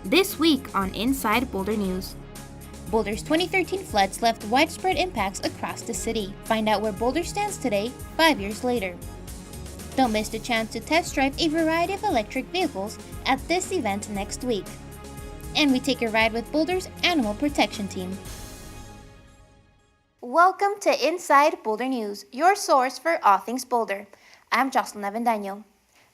This week on Inside Boulder News. Boulder's 2013 floods left widespread impacts across the city. Find out where Boulder stands today, 5 years later. Don't miss the chance to test drive a variety of electric vehicles at this event next week. And we take a ride with Boulder's Animal Protection Team. Welcome to Inside Boulder News, your source for all things Boulder. I'm Jocelyn Avendaño.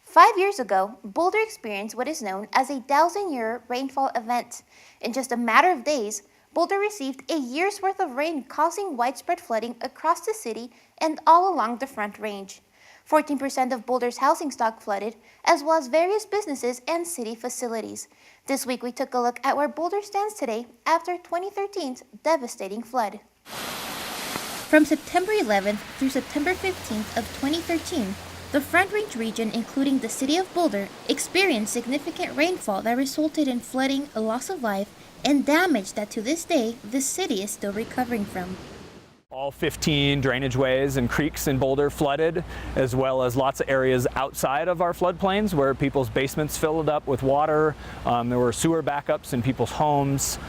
5 years ago, Boulder experienced what is known as a 1,000-year rainfall event. In just a matter of days, Boulder received a year's worth of rain, causing widespread flooding across the city and all along the Front Range. 14% of Boulder's housing stock flooded, as well as various businesses and city facilities. This week, we took a look at where Boulder stands today after 2013's devastating flood. From September 11th through September 15th of 2013, the Front Range region, including the city of Boulder, experienced significant rainfall that resulted in flooding, a loss of life, and damage that to this day, the city is still recovering from. All 15 drainage ways and creeks in Boulder flooded, as well as lots of areas outside of our floodplains where people's basements filled up with water. There were sewer backups in people's homes.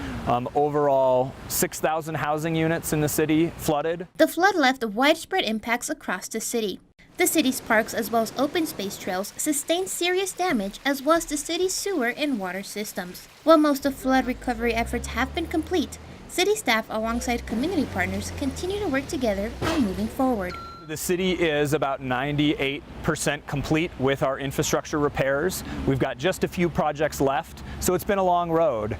Overall, 6,000 housing units in the city flooded. The flood left widespread impacts across the city. The city's parks, as well as open space trails, sustained serious damage, as well as the city's sewer and water systems. While most of flood recovery efforts have been complete, city staff alongside community partners continue to work together on moving forward. The city is about 98% complete with our infrastructure repairs. We've got just a few projects left, so it's been a long road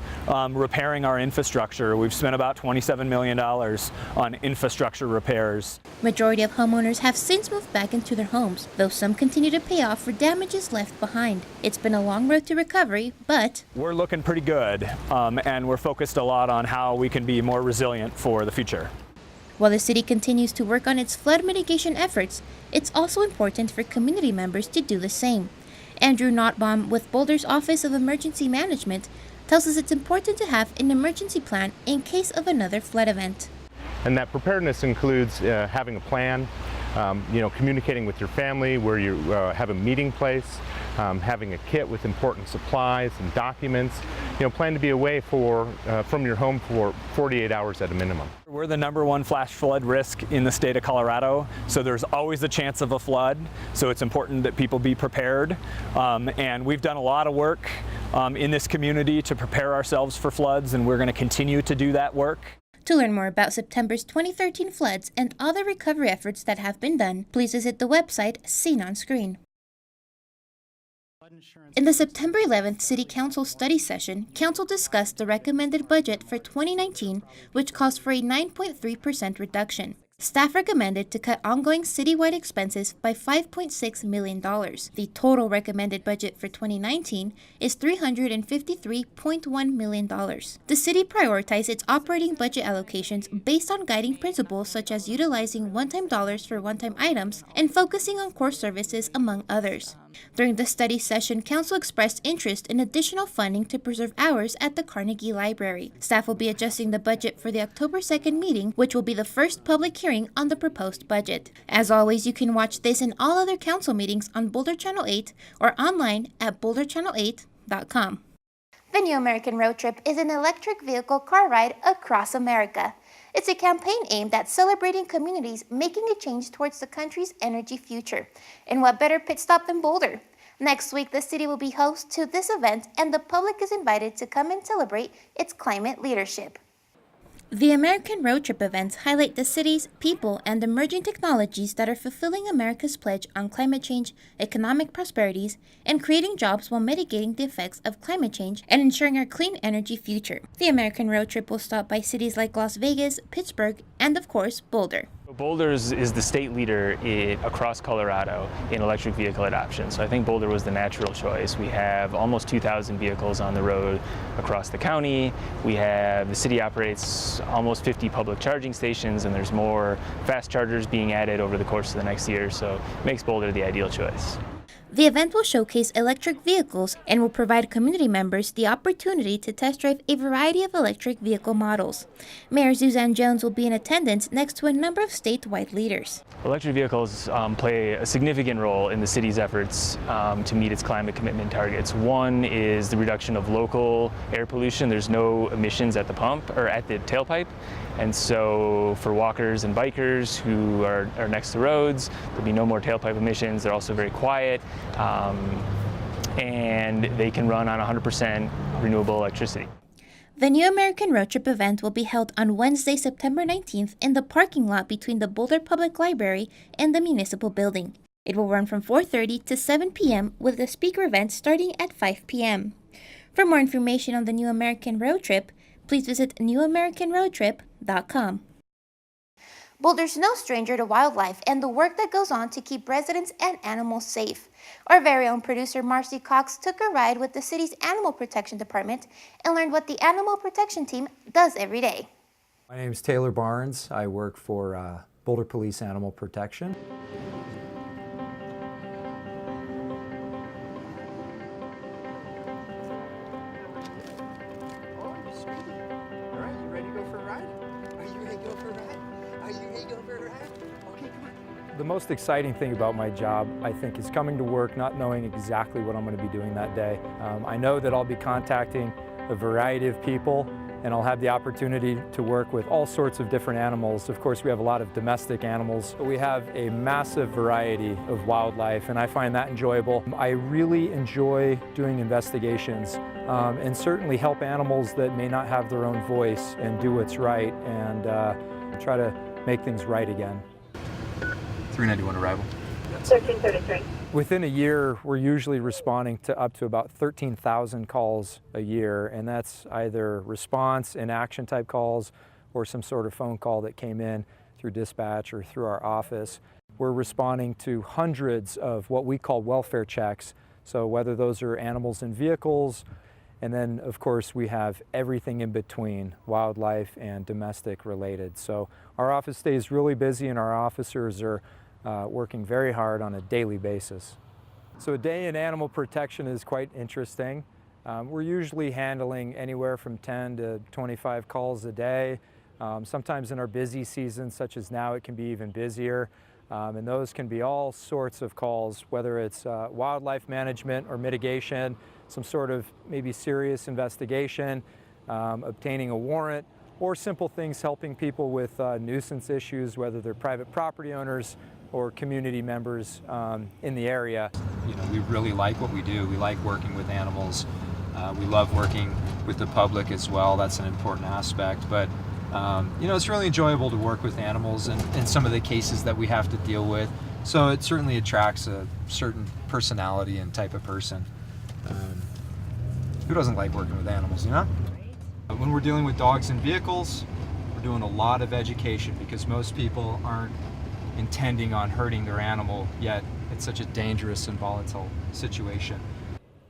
repairing our infrastructure. We've spent about $27 million on infrastructure repairs. Majority of homeowners have since moved back into their homes, though some continue to pay off for damages left behind. It's been a long road to recovery, but we're looking pretty good, and we're focused a lot on how we can be more resilient for the future. While the city continues to work on its flood mitigation efforts, it's also important for community members to do the same. Andrew Notbaum with Boulder's Office of Emergency Management tells us it's important to have an emergency plan in case of another flood event. And that preparedness includes having a plan, communicating with your family where you have a meeting place, having a kit with important supplies and documents, plan to be away from your home for 48 hours at a minimum. We're the #1 flash flood risk in the state of Colorado, so there's always a chance of a flood, so it's important that people be prepared. And we've done a lot of work in this community to prepare ourselves for floods, and we're going to continue to do that work. To learn more about September's 2013 floods and other recovery efforts that have been done, please visit the website seen on screen. In the September 11th City Council study session, Council discussed the recommended budget for 2019, which calls for a 9.3% reduction. Staff recommended to cut ongoing citywide expenses by $5.6 million. The total recommended budget for 2019 is $353.1 million. The city prioritized its operating budget allocations based on guiding principles such as utilizing one-time dollars for one-time items and focusing on core services, among others. During the study session, Council expressed interest in additional funding to preserve hours at the Carnegie Library. Staff will be adjusting the budget for the October 2nd meeting, which will be the first public hearing on the proposed budget. As always, you can watch this and all other Council meetings on Boulder Channel 8 or online at boulderchannel8.com. The New American Road Trip is an electric vehicle car ride across America. It's a campaign aimed at celebrating communities making a change towards the country's energy future. And what better pit stop than Boulder? Next week, the city will be host to this event, and the public is invited to come and celebrate its climate leadership. The American Road Trip events highlight the cities, people, and emerging technologies that are fulfilling America's pledge on climate change, economic prosperities, and creating jobs while mitigating the effects of climate change and ensuring our clean energy future. The American Road Trip will stop by cities like Las Vegas, Pittsburgh, and of course, Boulder. Boulder is the state leader across Colorado in electric vehicle adoption, so I think Boulder was the natural choice. We have almost 2,000 vehicles on the road across the county. The city operates almost 50 public charging stations, and there's more fast chargers being added over the course of the next year, so it makes Boulder the ideal choice. The event will showcase electric vehicles and will provide community members the opportunity to test drive a variety of electric vehicle models. Mayor Suzanne Jones will be in attendance next to a number of statewide leaders. Electric vehicles play a significant role in the city's efforts to meet its climate commitment targets. One is the reduction of local air pollution. There's no emissions at the pump or at the tailpipe. And so for walkers and bikers who are next to roads, there'll be no more tailpipe emissions. They're also very quiet, and they can run on 100% renewable electricity. The New American Road Trip event will be held on Wednesday, September 19th in the parking lot between the Boulder Public Library and the Municipal Building. It will run from 4:30 to 7 p.m. with the speaker event starting at 5 p.m. For more information on the New American Road Trip, please visit newamericanroadtrip.com. Boulder's no stranger to wildlife and the work that goes on to keep residents and animals safe. Our very own producer Marcy Cox took a ride with the city's Animal Protection Department and learned what the Animal Protection Team does every day. My name is Taylor Barnes. I work for Boulder Police Animal Protection. The most exciting thing about my job, I think, is coming to work not knowing exactly what I'm going to be doing that day. I know that I'll be contacting a variety of people, and I'll have the opportunity to work with all sorts of different animals. Of course, we have a lot of domestic animals, but we have a massive variety of wildlife, and I find that enjoyable. I really enjoy doing investigations and certainly help animals that may not have their own voice and do what's right and try to make things right again. 391 arrival. 1333. Within a year, we're usually responding to up to about 13,000 calls a year, and that's either response and action type calls or some sort of phone call that came in through dispatch or through our office. We're responding to hundreds of what we call welfare checks, so whether those are animals in vehicles, and then of course we have everything in between, wildlife and domestic related. So our office stays really busy and our officers are working very hard on a daily basis. So a day in animal protection is quite interesting. We're usually handling anywhere from 10 to 25 calls a day. Sometimes in our busy seasons, such as now, it can be even busier. And those can be all sorts of calls, whether it's wildlife management or mitigation, some sort of maybe serious investigation, obtaining a warrant, or simple things helping people with nuisance issues, whether they're private property owners or community members in the area. You know, we really like what we do. We like working with animals. We love working with the public as well. That's an important aspect. But you know, it's really enjoyable to work with animals and some of the cases that we have to deal with. So it certainly attracts a certain personality and type of person. Who doesn't like working with animals, you know? When we're dealing with dogs and vehicles, we're doing a lot of education because most people aren't intending on hurting their animal, yet it's such a dangerous and volatile situation.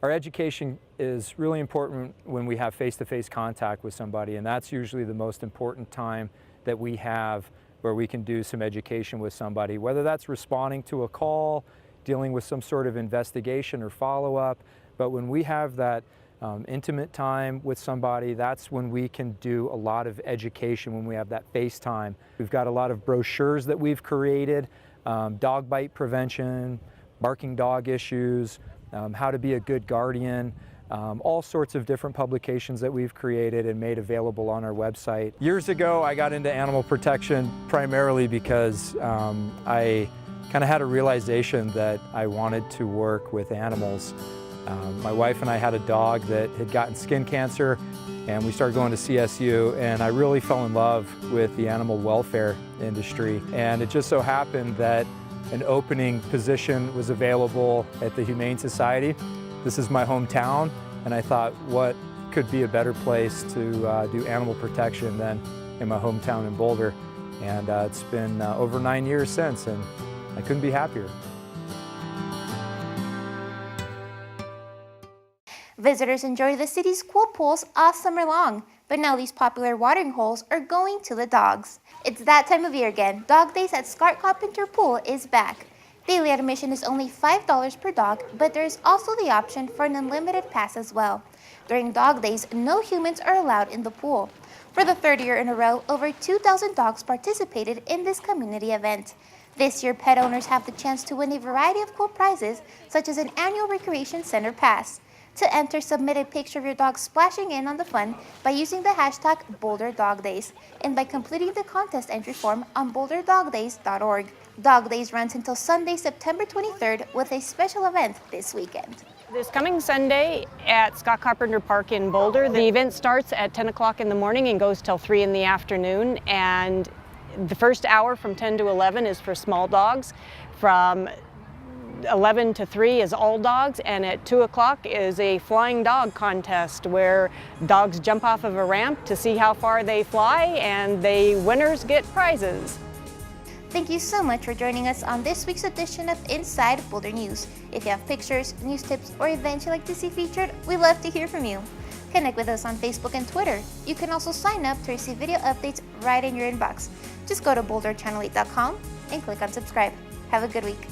Our education is really important when we have face-to-face contact with somebody, and that's usually the most important time that we have where we can do some education with somebody, whether that's responding to a call, dealing with some sort of investigation or follow-up. But when we have that intimate time with somebody, that's when we can do a lot of education, when we have that face time. We've got a lot of brochures that we've created, dog bite prevention, barking dog issues, how to be a good guardian, all sorts of different publications that we've created and made available on our website. Years ago, I got into animal protection primarily because I kind of had a realization that I wanted to work with animals. My wife and I had a dog that had gotten skin cancer, and we started going to CSU, and I really fell in love with the animal welfare industry. And it just so happened that an opening position was available at the Humane Society. This is my hometown, and I thought, what could be a better place to do animal protection than in my hometown in Boulder? And it's been over 9 years since, and I couldn't be happier. Visitors enjoy the city's cool pools all summer long, but now these popular watering holes are going to the dogs. It's that time of year again. Dog Days at Scott Carpenter Pool is back. Daily admission is only $5 per dog, but there is also the option for an unlimited pass as well. During dog days, no humans are allowed in the pool. For the third year in a row, over 2,000 dogs participated in this community event. This year, pet owners have the chance to win a variety of cool prizes, such as an annual recreation center pass. To enter, submit a picture of your dog splashing in on the fun by using the hashtag Boulder Dog Days and by completing the contest entry form on boulderdogdays.org. Dog Days runs until Sunday, September 23rd, with a special event this weekend. This coming Sunday at Scott Carpenter Park in Boulder, the event starts at 10 o'clock in the morning and goes till 3 in the afternoon. And the first hour from 10 to 11 is for small dogs. From 11 to 3 is all dogs, and at 2 o'clock is a flying dog contest where dogs jump off of a ramp to see how far they fly, and the winners get prizes. Thank you so much for joining us on this week's edition of Inside Boulder News. If you have pictures, news tips, or events you'd like to see featured, we'd love to hear from you. Connect with us on Facebook and Twitter. You can also sign up to receive video updates right in your inbox. Just go to boulderchannel8.com and click on subscribe. Have a good week.